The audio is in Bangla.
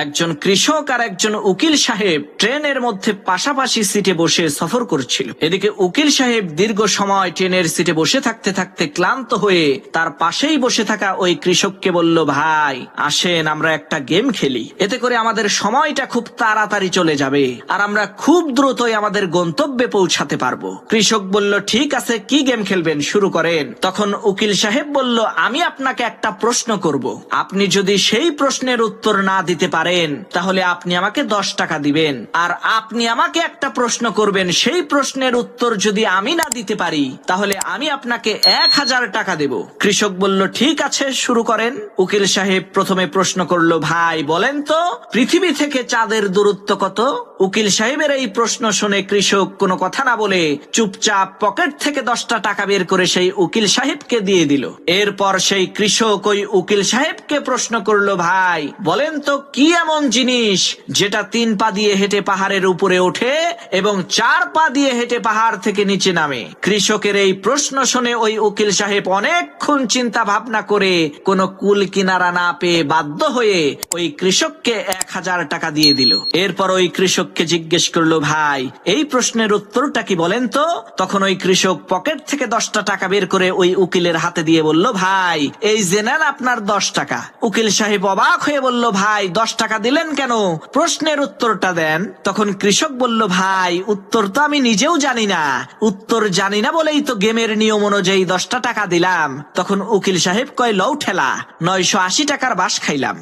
একজন কৃষক আর একজন উকিল সাহেব ট্রেনের মধ্যে পাশাপাশি সিটে বসে সফর করছিল। এদিকে উকিল সাহেব দীর্ঘ সময় ট্রেনের সিটে বসে থাকতে থাকতে ক্লান্ত হয়ে তার পাশেই বসে থাকা ওই কৃষককে বলল, ভাই আসেন আমরা একটা গেম খেলি, এতে করে আমাদের সময়টা খুব তাড়াতাড়ি চলে যাবে আর আমরা খুব দ্রুতই আমাদের গন্তব্যে পৌঁছাতে পারবো। কৃষক বলল, ঠিক আছে, কি গেম খেলবেন, শুরু করেন। তখন উকিল সাহেব বলল, আমি আপনাকে একটা প্রশ্ন করব, আপনি যদি সেই প্রশ্নের উত্তর না দিতে পারেন তাহলে আপনি আমাকে 10 টাকা দিবেন, আর আপনি আমাকে একটা প্রশ্ন করবেন, সেই প্রশ্নের উত্তর যদি আমি না দিতে পারি তাহলে আমি আপনাকে 1000 টাকা দেব। কৃষক বলল, ঠিক আছে, শুরু করেন। উকিল সাহেব প্রথমে প্রশ্ন করলো, ভাই বলেন তো পৃথিবী থেকে চাঁদের দূরত্ব কত? উকিল সাহেবের এই প্রশ্ন শুনে কৃষক কোনো কথা না বলে চুপচাপ পকেট থেকে 10টা টাকা বের করে সেই উকিল সাহেবকে দিয়ে দিল। এরপর সেই কৃষক ওই উকিল সাহেবকে প্রশ্ন করলো, ভাই বলেন তো কি এমন জিনিস যেটা 3 পা দিয়ে হেঁটে পাহাড়ের উপরে ওঠে এবং 4 পা দিয়ে হেঁটে পাহাড় থেকে নিচে নামে? কৃষকের এই প্রশ্ন শুনে ওই উকিল সাহেব অনেকক্ষণ চিন্তা ভাবনা করে কোনো কুল কিনারা না পেয়ে বাধ্য হয়ে ওই কৃষককে 1000 টাকা দিয়ে দিল। এরপর ওই কৃষককে জিজ্ঞেস করলো, ভাই এই প্রশ্নের উত্তরটা কি বলেন তো? তখন ওই কৃষক পকেট থেকে 10টা টাকা বের করে ওই উকিলের হাতে দিয়ে বলল, ভাই এই যে নেন আপনার 10 টাকা। উকিল সাহেব অবাক হয়ে বলল, ভাই 10 টাকা দিলেন কেন? প্রশ্নের উত্তরটা দেন। তখন কৃষক বলল, ভাই উত্তর তো আমি নিজেও জানি না, উত্তর জানি না বলেই তো গেমের নিয়ম অনুযায়ী 10টা টাকা দিলাম। তখন উকিল সাহেব কয়, লও ঠেলা, 980 টাকার বাস খাইলাম।